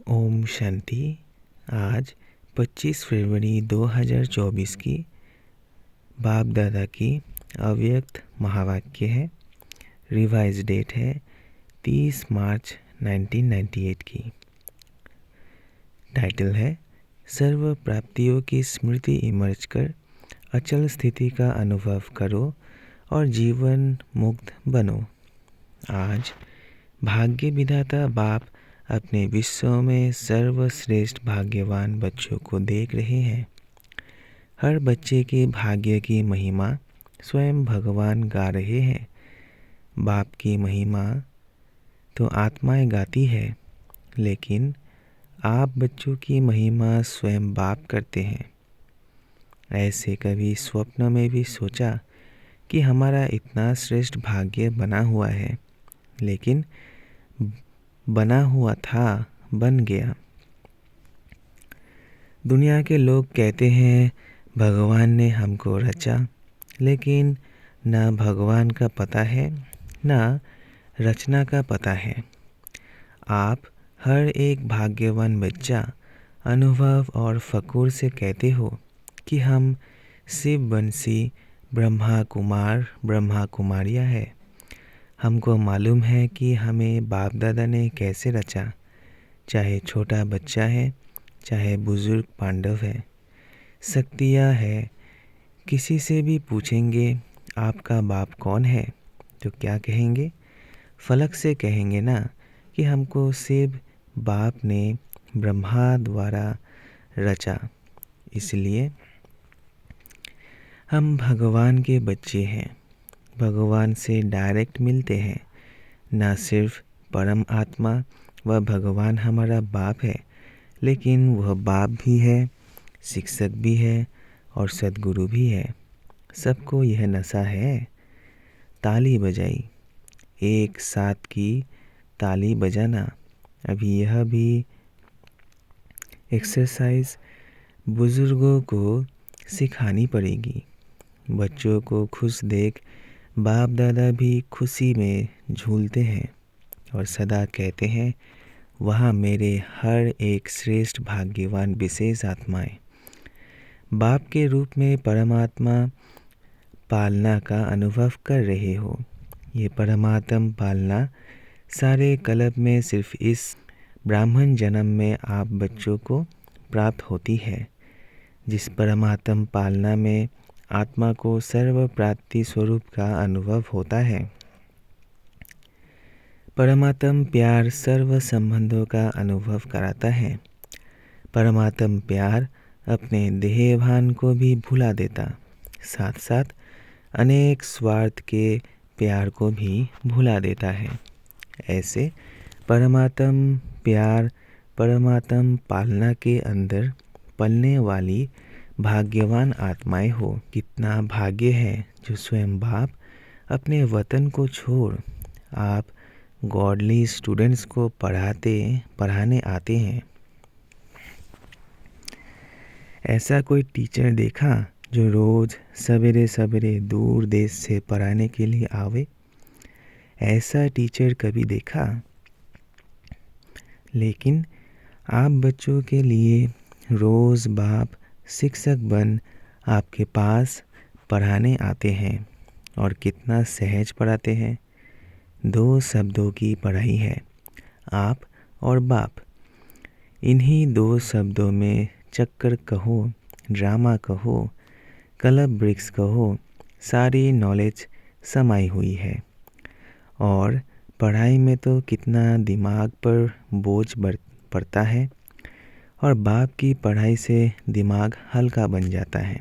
ओम शांति। आज 25 फरवरी 2024 की बाप दादा की अव्यक्त महावाक्य है। रिवाइज डेट है 30 मार्च 1998 की। टाइटल है सर्व प्राप्तियों की स्मृति इमर्ज कर अचल स्थिति का अनुभव करो और जीवन मुक्त बनो। आज भाग्य विधाता बाप अपने विश्व में सर्वश्रेष्ठ भाग्यवान बच्चों को देख रहे हैं। हर बच्चे के भाग्य की महिमा स्वयं भगवान गा रहे हैं। बाप की महिमा तो आत्माएं गाती है, लेकिन आप बच्चों की महिमा स्वयं बाप करते हैं। ऐसे कभी स्वप्न में भी सोचा कि हमारा इतना श्रेष्ठ भाग्य बना हुआ है, लेकिन बना हुआ था, बन गया। दुनिया के लोग कहते हैं भगवान ने हमको रचा, लेकिन ना भगवान का पता है, ना रचना का पता है। आप हर एक भाग्यवान बच्चा अनुभव और फकूर से कहते हो कि हम शिव वंशी ब्रह्मा कुमार ब्रह्मा कुमारियाँ है। हमको मालूम है कि हमें बाप दादा ने कैसे रचा, चाहे छोटा बच्चा है, चाहे बुजुर्ग पांडव है। शक्तियाँ है। किसी से भी पूछेंगे आपका बाप कौन है, तो क्या कहेंगे? फलक से कहेंगे ना कि हमको शिव बाप ने ब्रह्मा द्वारा रचा। इसलिए हम भगवान के बच्चे हैं, भगवान से डायरेक्ट मिलते हैं। ना सिर्फ परम आत्मा व भगवान हमारा बाप है, लेकिन वह बाप भी है, शिक्षक भी है और सद्गुरु भी है। सबको यह नशा है। ताली बजाई, एक साथ की ताली बजाना। अभी यह भी एक्सरसाइज बुजुर्गों को सिखानी पड़ेगी। बच्चों को खुश देख बाप दादा भी खुशी में झूलते हैं और सदा कहते हैं वहाँ मेरे हर एक श्रेष्ठ भाग्यवान विशेष आत्माएं। बाप के रूप में परमात्मा पालना का अनुभव कर रहे हो। ये परमात्मा पालना सारे कल्प में सिर्फ इस ब्राह्मण जन्म में आप बच्चों को प्राप्त होती है। जिस परमात्मा पालना में आत्मा को सर्व प्राप्ति स्वरूप का अनुभव होता है। परमात्म प्यार सर्व संबंधों का अनुभव कराता है। परमात्म प्यार अपने देहभान को भी भुला देता, साथ साथ अनेक स्वार्थ के प्यार को भी भुला देता है। ऐसे परमात्म प्यार परमात्म पालना के अंदर पलने वाली भाग्यवान आत्माएं हो। कितना भाग्य है जो स्वयं बाप अपने वतन को छोड़ आप गॉडली स्टूडेंट्स को पढ़ाने आते हैं। ऐसा कोई टीचर देखा जो रोज सवेरे सवेरे दूर देश से पढ़ाने के लिए आवे? ऐसा टीचर कभी देखा? लेकिन आप बच्चों के लिए रोज बाप शिक्षक बन आपके पास पढ़ाने आते हैं और कितना सहज पढ़ाते हैं। 2 शब्दों की पढ़ाई है, आप और बाप। इन्हीं 2 शब्दों में चक्कर कहो, ड्रामा कहो, कलब ब्रिक्स कहो, सारी नॉलेज समाई हुई है। और पढ़ाई में तो कितना दिमाग पर बोझ पड़ता है, और बाप की पढ़ाई से दिमाग हल्का बन जाता है।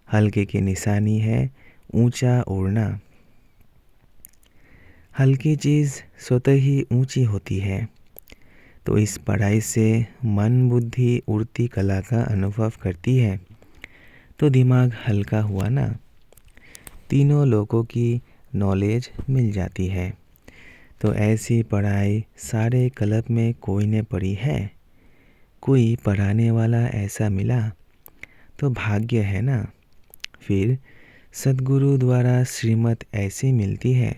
हल्के की निशानी है ऊंचा उड़ना। हल्की चीज़ स्वतः ही ऊंची होती है। तो इस पढ़ाई से मन बुद्धि उड़ती कला का अनुभव करती है, तो दिमाग हल्का हुआ ना। तीनों लोगों की नॉलेज मिल जाती है। तो ऐसी पढ़ाई सारे कल्प में कोई ने पढ़ी है? कोई पढ़ाने वाला ऐसा मिला तो भाग्य है ना। फिर सद्गुरु द्वारा श्रीमत ऐसी मिलती है,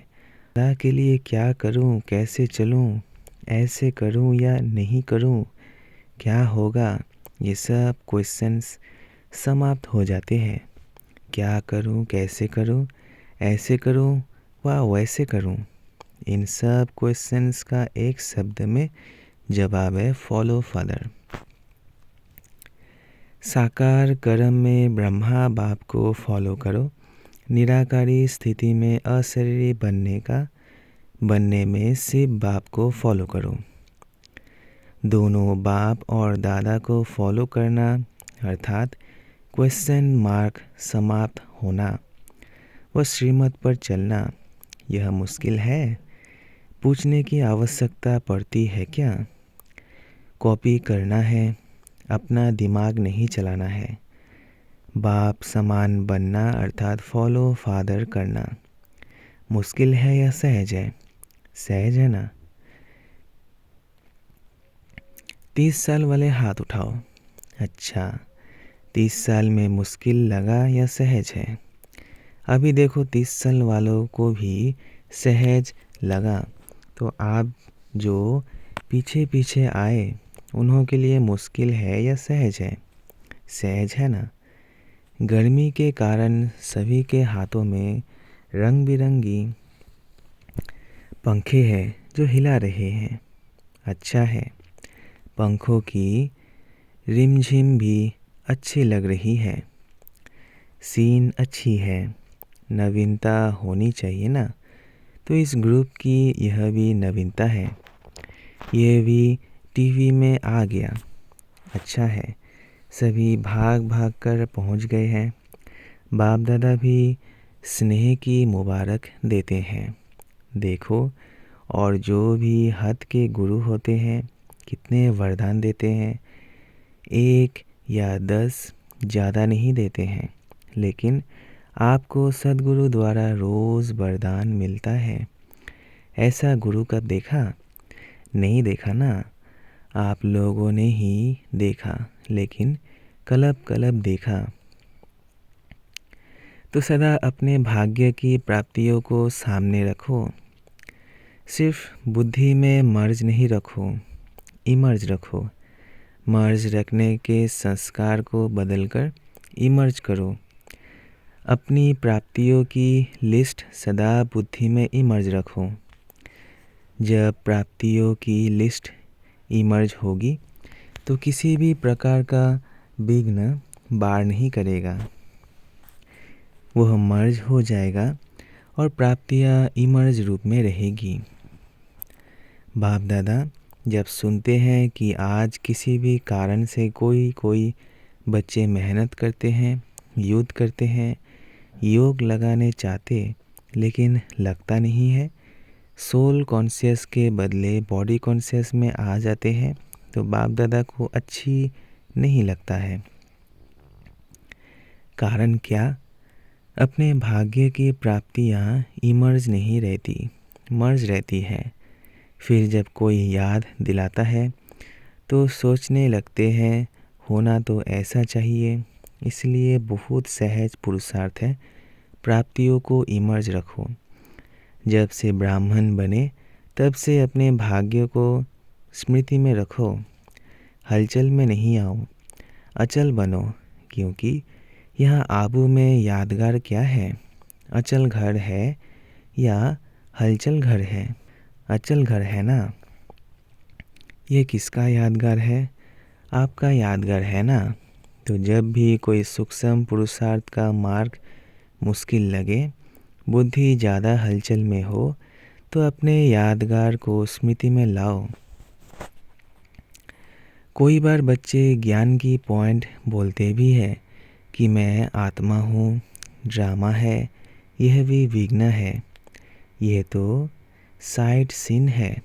खुदा के लिए क्या करूं, कैसे चलूं, ऐसे करूं या नहीं करूं, क्या होगा, ये सब क्वेश्चंस समाप्त हो जाते हैं। क्या करूं, कैसे करूं, ऐसे करूं व वैसे करूं, इन सब क्वेश्चंस का एक शब्द में जवाब है फॉलो फादर। साकार कर्म में ब्रह्मा बाप को फॉलो करो, निराकारी स्थिति में अशरीरी बनने में शिव बाप को फॉलो करो। दोनों बाप और दादा को फॉलो करना अर्थात क्वेश्चन मार्क समाप्त होना व श्रीमत पर चलना, यह मुश्किल है। पूछने की आवश्यकता पड़ती है क्या? कॉपी करना है, अपना दिमाग नहीं चलाना है। बाप समान बनना अर्थात फॉलो फादर करना मुश्किल है या सहज है? सहज है ना? 30 साल वाले हाथ उठाओ। अच्छा, 30 साल में मुश्किल लगा या सहज है? अभी देखो 30 साल वालों को भी सहज लगा, तो आप जो पीछे पीछे आए उन्हों के लिए मुश्किल है या सहज है? सहज है ना? गर्मी के कारण सभी के हाथों में रंग बिरंगी पंखे हैं जो हिला रहे हैं। अच्छा है, पंखों की रिमझिम भी अच्छी लग रही है। सीन अच्छी है, नवीनता होनी चाहिए ना? तो इस ग्रुप की यह भी नवीनता है, यह भी टीवी में आ गया। अच्छा है, सभी भाग भाग कर पहुंच गए हैं। बाप दादा भी स्नेह की मुबारक देते हैं। देखो, और जो भी हद के गुरु होते हैं कितने वरदान देते हैं। 1 या 10 ज़्यादा नहीं देते हैं, लेकिन आपको सद्गुरु द्वारा रोज़ वरदान मिलता है। ऐसा गुरु कब देखा? नहीं देखा ना? आप लोगों ने ही देखा, लेकिन कलब कलब देखा। तो सदा अपने भाग्य की प्राप्तियों को सामने रखो। सिर्फ बुद्धि में मर्ज नहीं रखो, इमर्ज रखो। मर्ज रखने के संस्कार को बदलकर इमर्ज करो। अपनी प्राप्तियों की लिस्ट सदा बुद्धि में इमर्ज रखो। जब प्राप्तियों की लिस्ट इमर्ज होगी तो किसी भी प्रकार का विघ्न बार नहीं करेगा। वह मर्ज हो जाएगा और प्राप्तियाँ इमर्ज रूप में रहेगी। बाप दादा जब सुनते हैं कि आज किसी भी कारण से कोई बच्चे मेहनत करते हैं, युद्ध करते हैं, योग लगाने चाहते लेकिन लगता नहीं है, सोल कॉन्शियस के बदले बॉडी कॉन्शियस में आ जाते हैं, तो बाप दादा को अच्छी नहीं लगता है। कारण क्या? अपने भाग्य की प्राप्तियाँ इमर्ज नहीं रहती, मर्ज रहती है। फिर जब कोई याद दिलाता है तो सोचने लगते हैं होना तो ऐसा चाहिए। इसलिए बहुत सहज पुरुषार्थ है, प्राप्तियों को इमर्ज रखो। जब से ब्राह्मण बने तब से अपने भाग्य को स्मृति में रखो। हलचल में नहीं आओ, अचल बनो, क्योंकि यहाँ आबू में यादगार क्या है? अचल घर है या हलचल घर है? अचल घर है ना? ये किसका यादगार है? आपका यादगार है ना? तो जब भी कोई सूक्ष्म पुरुषार्थ का मार्ग मुश्किल लगे, बुद्धि ज़्यादा हलचल में हो, तो अपने यादगार को स्मृति में लाओ। कोई बार बच्चे ज्ञान की पॉइंट बोलते भी है कि मैं आत्मा हूँ, ड्रामा है, यह भी विघ्न है, यह तो साइड सीन है।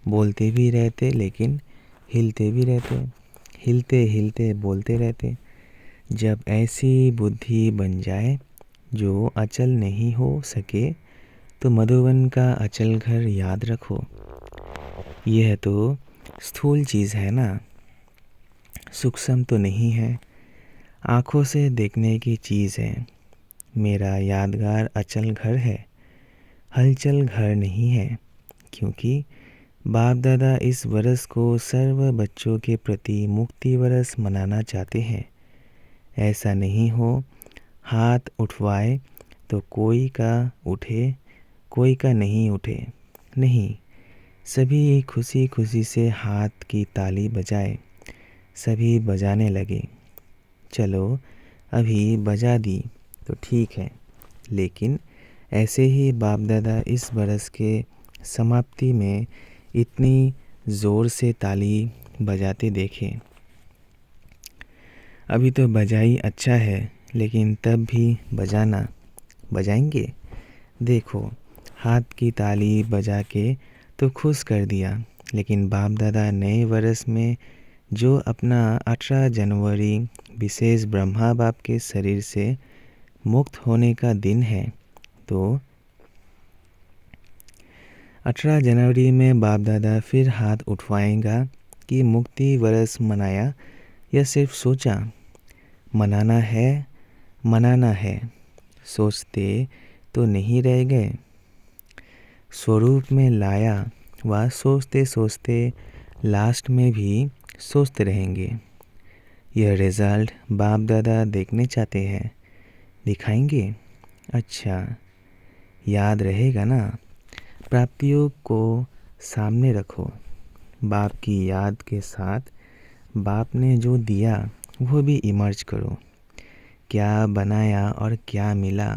बोलते भी रहते लेकिन हिलते भी रहते, हिलते हिलते बोलते रहते। जब ऐसी बुद्धि बन जाए जो अचल नहीं हो सके, तो मधुबन का अचल घर याद रखो। यह तो स्थूल चीज़ है ना, सूक्ष्म तो नहीं है, आँखों से देखने की चीज़ है। मेरा यादगार अचल घर है, हलचल घर नहीं है, क्योंकि बाप दादा इस वर्ष को सर्व बच्चों के प्रति मुक्ति वर्ष मनाना चाहते हैं। ऐसा नहीं हो हाथ उठवाए तो कोई का उठे, कोई का नहीं उठे। नहीं, सभी खुशी खुशी से हाथ की ताली बजाए। सभी बजाने लगे। चलो अभी बजा दी तो ठीक है, लेकिन ऐसे ही बाप दादा इस बरस के समाप्ति में इतनी ज़ोर से ताली बजाते देखे। अभी तो बजाई अच्छा है, लेकिन तब भी बजाना। बजाएंगे? देखो, हाथ की ताली बजा के तो खुश कर दिया, लेकिन बाप दादा नए वर्ष में जो अपना 18 जनवरी विशेष ब्रह्मा बाप के शरीर से मुक्त होने का दिन है, तो 18 जनवरी में बाप दादा फिर हाथ उठवाएगा कि मुक्ति वर्ष मनाया या सिर्फ सोचा। मनाना है, मनाना है। सोचते तो नहीं रह गए। स्वरूप में लाया व सोचते सोचते लास्ट में भी सोचते रहेंगे। यह रिज़ल्ट बाप दादा देखने चाहते हैं। दिखाएंगे? अच्छा, याद रहेगा ना? प्राप्तियों को सामने रखो। बाप की याद के साथ बाप ने जो दिया वो भी इमर्ज करो। क्या बनाया और क्या मिला।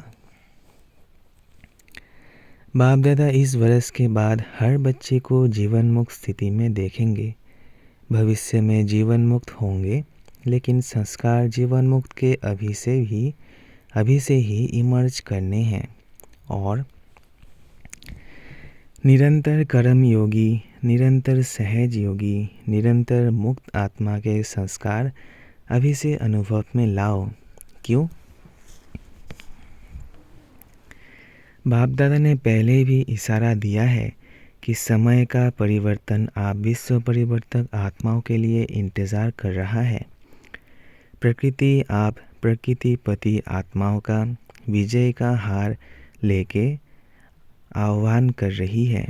बाप दादा इस वर्ष के बाद हर बच्चे को जीवन मुक्त स्थिति में देखेंगे। भविष्य में जीवन मुक्त होंगे, लेकिन संस्कार जीवन मुक्त के अभी से ही इमर्ज करने हैं। और निरंतर कर्म योगी, निरंतर सहज योगी, निरंतर मुक्त आत्मा के संस्कार अभी से अनुभव में लाओ। क्यों? बाप दादा ने पहले भी इशारा दिया है कि समय का परिवर्तन आप विश्व परिवर्तक आत्माओं के लिए इंतज़ार कर रहा है। प्रकृति आप प्रकृतिपति आत्माओं का विजय का हार लेके आह्वान कर रही है।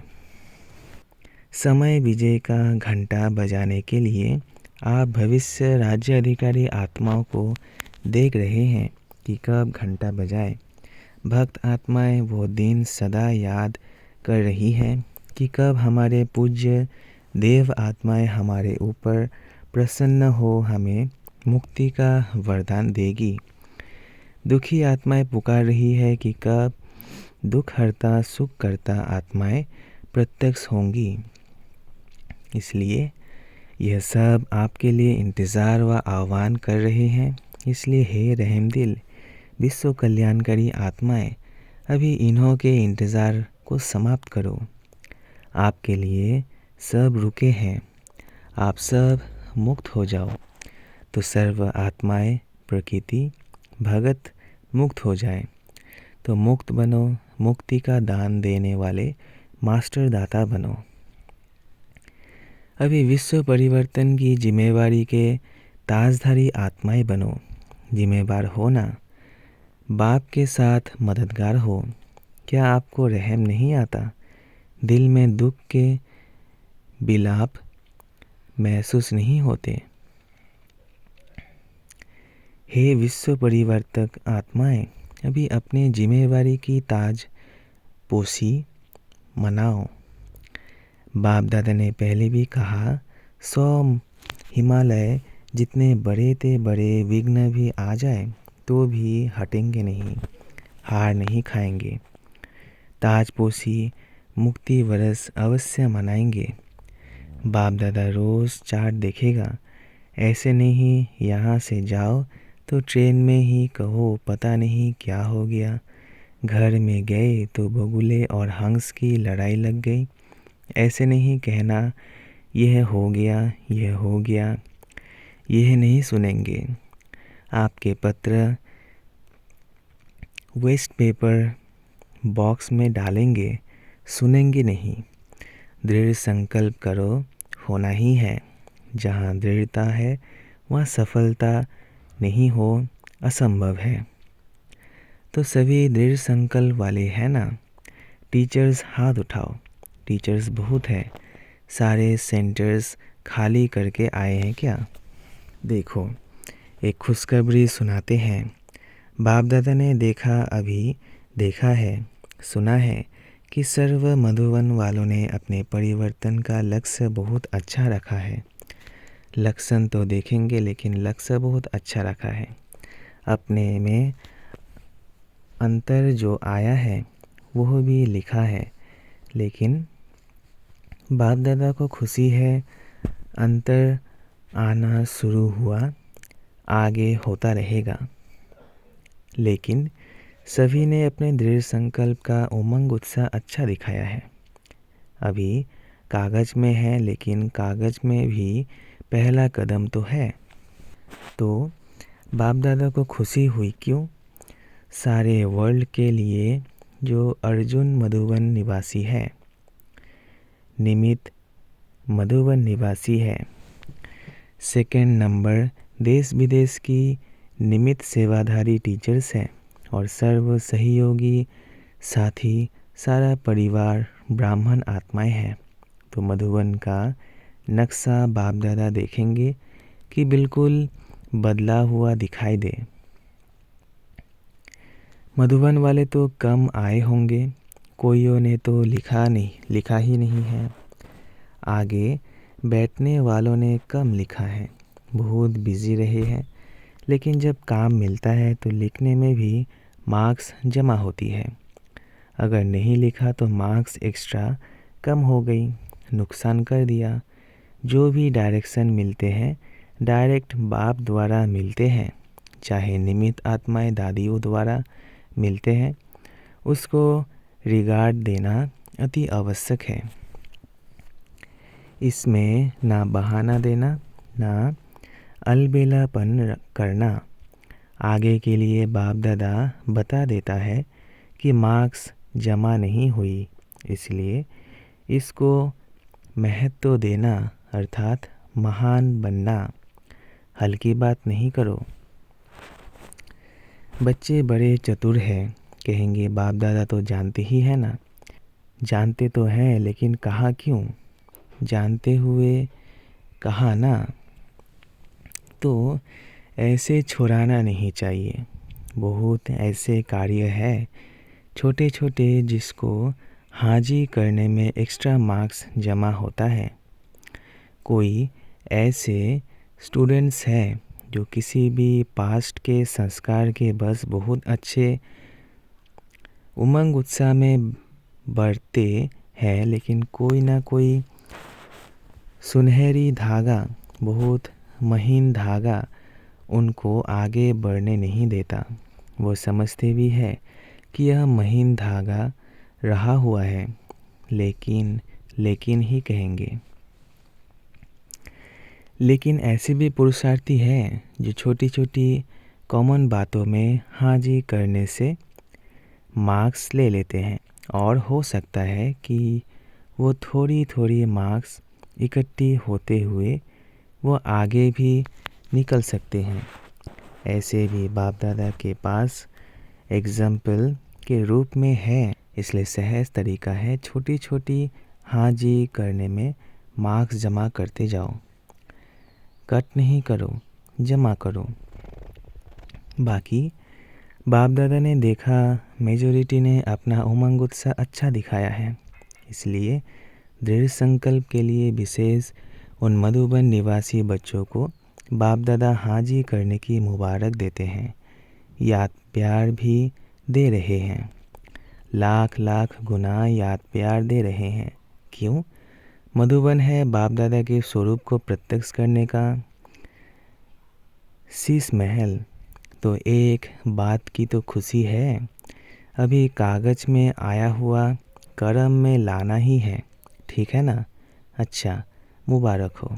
समय विजय का घंटा बजाने के लिए आप भविष्य राज्य अधिकारी आत्माओं को देख रहे हैं कि कब घंटा बजाए। भक्त आत्माएं वो दिन सदा याद कर रही हैं कि कब हमारे पूज्य देव आत्माएं हमारे ऊपर प्रसन्न हो हमें मुक्ति का वरदान देगी। दुखी आत्माएं पुकार रही है कि कब दुख हरता सुख करता आत्माएं प्रत्यक्ष होंगी। इसलिए यह सब आपके लिए इंतज़ार व आह्वान कर रहे हैं। इसलिए हे रहम दिल विश्व कल्याणकारी आत्माएं, अभी इन्हों के इंतज़ार को समाप्त करो। आपके लिए सब रुके हैं। आप सब मुक्त हो जाओ तो सर्व आत्माएं प्रकृति भगत मुक्त हो जाए। तो मुक्त बनो, मुक्ति का दान देने वाले मास्टर दाता बनो। अभी विश्व परिवर्तन की जिम्मेवारी के ताजधारी आत्माएं बनो। जिम्मेवार हो ना, बाप के साथ मददगार हो। क्या आपको रहम नहीं आता? दिल में दुख के बिलाप महसूस नहीं होते? हे विश्व परिवर्तक आत्माएं, अभी अपनी जिम्मेवारी की ताज पोसी मनाओ। बाप दादा ने पहले भी कहा, 100 हिमालय जितने बड़े ते बड़े विघ्न भी आ जाए तो भी हटेंगे नहीं, हार नहीं खाएंगे। ताजपोशी मुक्ति वर्ष अवश्य मनाएंगे। बाप दादा रोज़ चार्ट देखेगा। ऐसे नहीं यहाँ से जाओ तो ट्रेन में ही कहो पता नहीं क्या हो गया। घर में गए तो बगुले और हंस की लड़ाई लग गई। ऐसे नहीं कहना यह हो गया, यह हो गया। यह नहीं सुनेंगे। आपके पत्र वेस्ट पेपर बॉक्स में डालेंगे, सुनेंगे नहीं। दृढ़ संकल्प करो, होना ही है। जहाँ दृढ़ता है वहाँ सफलता नहीं हो असंभव है। तो सभी दृढ़ संकल्प वाले हैं ना? टीचर्स हाथ उठाओ। टीचर्स बहुत है। सारे सेंटर्स खाली करके आए हैं क्या? देखो, एक खुशखबरी सुनाते हैं। बाप दादा ने देखा है, सुना है कि सर्व मधुवन वालों ने अपने परिवर्तन का लक्ष्य बहुत अच्छा रखा है। लक्षण तो देखेंगे लेकिन लक्ष्य बहुत अच्छा रखा है। अपने में अंतर जो आया है वह भी लिखा है, लेकिन बाप दादा को खुशी है अंतर आना शुरू हुआ, आगे होता रहेगा। लेकिन सभी ने अपने दृढ़ संकल्प का उमंग उत्साह अच्छा दिखाया है। अभी कागज में है, लेकिन कागज में भी पहला कदम तो है। तो बाप दादा को खुशी हुई क्यों? सारे वर्ल्ड के लिए जो अर्जुन मधुबन निवासी है, निमित मधुबन निवासी है। सेकंड नंबर देश विदेश की निमित सेवाधारी टीचर्स हैं और सर्व सहयोगी साथी सारा परिवार ब्राह्मण आत्माएं हैं। तो मधुबन का नक्शा बाप दादा देखेंगे कि बिल्कुल बदला हुआ दिखाई दे। मधुबन वाले तो कम आए होंगे, कोइयों ने तो लिखा ही नहीं है। आगे बैठने वालों ने कम लिखा है, बहुत बिजी रहे हैं। लेकिन जब काम मिलता है तो लिखने में भी मार्क्स जमा होती है। अगर नहीं लिखा तो मार्क्स एक्स्ट्रा कम हो गई, नुकसान कर दिया। जो भी डायरेक्शन मिलते हैं डायरेक्ट बाप द्वारा मिलते हैं, चाहे निमित्त आत्माएं दादियों द्वारा मिलते हैं, उसको रिगार्ड देना अति आवश्यक है। इसमें ना बहाना देना, ना अलबेलापन करना। आगे के लिए बाप दादा बता देता है कि मार्क्स जमा नहीं हुई, इसलिए इसको महत्व देना अर्थात महान बनना। हल्की बात नहीं करो। बच्चे बड़े चतुर हैं, कहेंगे बाप दादा तो जानते ही है ना। जानते तो हैं, लेकिन कहा क्यों? जानते हुए कहा ना। तो ऐसे छुड़ाना नहीं चाहिए। बहुत ऐसे कार्य है छोटे छोटे जिसको हाजी करने में एक्स्ट्रा मार्क्स जमा होता है। कोई ऐसे स्टूडेंट्स हैं जो किसी भी पास्ट के संस्कार के बस बहुत अच्छे उमंग उत्साह में बढ़ते हैं, लेकिन कोई ना कोई सुनहरी धागा, बहुत महीन धागा उनको आगे बढ़ने नहीं देता। वो समझते भी है कि यह महीन धागा रहा हुआ है, लेकिन ही कहेंगे। लेकिन ऐसे भी पुरुषार्थी हैं जो छोटी छोटी कॉमन बातों में हाजी करने से मार्क्स ले लेते हैं, और हो सकता है कि वो थोड़ी थोड़ी मार्क्स इकट्ठी होते हुए वो आगे भी निकल सकते हैं। ऐसे भी बाप दादा के पास एग्जाम्पल के रूप में है, इसलिए सहज तरीका है छोटी छोटी हाजी करने में मार्क्स जमा करते जाओ। कट नहीं करो, जमा करो। बाकी बाप दादा ने देखा मेजॉरिटी ने अपना उमंग उत्साह अच्छा दिखाया है, इसलिए दृढ़ संकल्प के लिए विशेष उन मधुबन निवासी बच्चों को बाप दादा हाजी करने की मुबारक देते हैं। याद प्यार भी दे रहे हैं, लाख लाख गुना याद प्यार दे रहे हैं। क्यों? मधुबन है बाप दादा के स्वरूप को प्रत्यक्ष करने का शीश महल। तो एक बात की तो खुशी है, अभी कागज में आया हुआ कर्म में लाना ही है, ठीक है ना? अच्छा, मुबारक हो।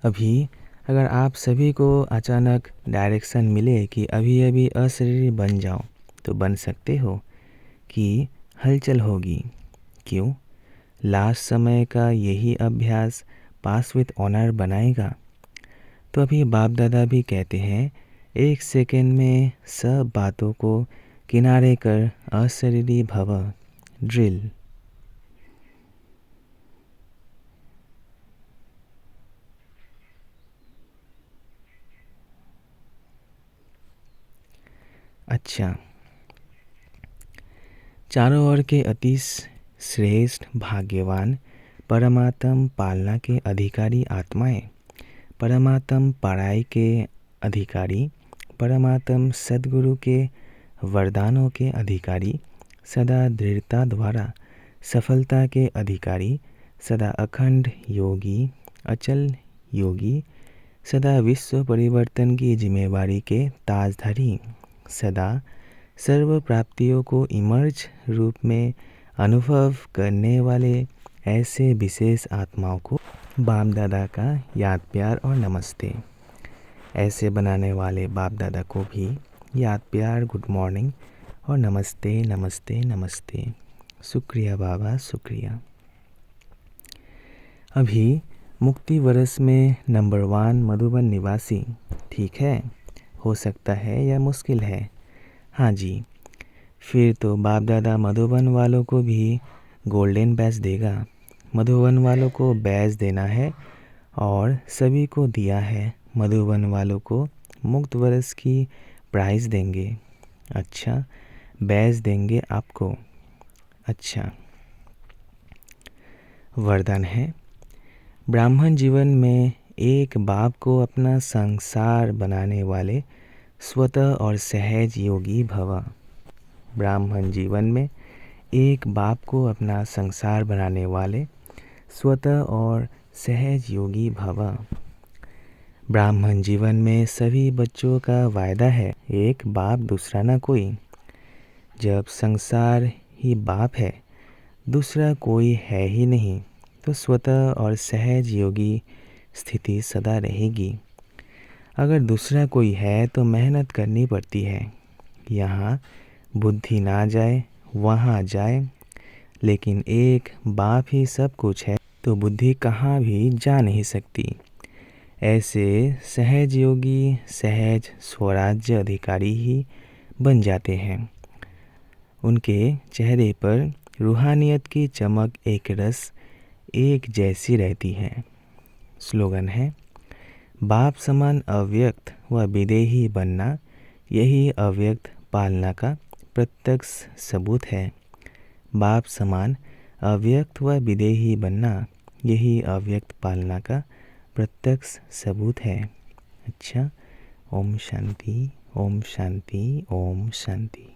अभी अगर आप सभी को अचानक डायरेक्शन मिले कि अभी अभी अशरीरी बन जाओ, तो बन सकते हो कि हलचल होगी। क्यों? लास्ट समय का यही अभ्यास पास विथ ऑनर बनाएगा। तो अभी बाप दादा भी कहते हैं 1 सेकेंड में सब बातों को किनारे कर अशरीरी भव ड्रिल। अच्छा, चारों ओर के अति श्रेष्ठ भाग्यवान परमात्म पालना के अधिकारी आत्माएं, परमात्म पढ़ाई के अधिकारी, परमात्म सद्गुरु के वरदानों के अधिकारी, सदा दृढ़ता द्वारा सफलता के अधिकारी, सदा अखंड योगी, अचल योगी, सदा विश्व परिवर्तन की जिम्मेवारी के ताजधारी, सदा सर्व प्राप्तियों को इमर्ज रूप में अनुभव करने वाले ऐसे विशेष आत्माओं को बाप दादा का याद प्यार और नमस्ते। ऐसे बनाने वाले बाप दादा को भी याद प्यार, गुड मॉर्निंग और नमस्ते नमस्ते नमस्ते। शुक्रिया बाबा, शुक्रिया। अभी मुक्ति वर्ष में नंबर 1 मधुबन निवासी, ठीक है? हो सकता है या मुश्किल है? हाँ जी, फिर तो बाप दादा मधुबन वालों को भी गोल्डन बैच देगा। मधुबन वालों को बैच देना है और सभी को दिया है। मधुबन वालों को मुक्त वर्ष की प्राइज़ देंगे। अच्छा, बैच देंगे आपको। अच्छा, वरदान है, ब्राह्मण जीवन में एक बाप को अपना संसार बनाने वाले स्वतः और सहज योगी भव। ब्राह्मण जीवन में एक बाप को अपना संसार बनाने वाले स्वतः और सहज योगी भव। ब्राह्मण जीवन में सभी बच्चों का वायदा है, एक बाप दूसरा ना कोई। जब संसार ही बाप है, दूसरा कोई है ही नहीं, तो स्वतः और सहज योगी स्थिति सदा रहेगी। अगर दूसरा कोई है तो मेहनत करनी पड़ती है। यहाँ बुद्धि ना जाए वहाँ जाए, लेकिन एक बाप ही सब कुछ है तो बुद्धि कहाँ भी जा नहीं सकती। ऐसे सहज योगी सहज स्वराज्य अधिकारी ही बन जाते हैं। उनके चेहरे पर रूहानियत की चमक एक रस एक जैसी रहती है। स्लोगन है, बाप समान अव्यक्त व विदेही बनना यही अव्यक्त पालना का प्रत्यक्ष सबूत है। बाप समान अव्यक्त व विदेही बनना यही अव्यक्त पालना का प्रत्यक्ष सबूत है। अच्छा, ओम शांति, ओम शांति, ओम शांति।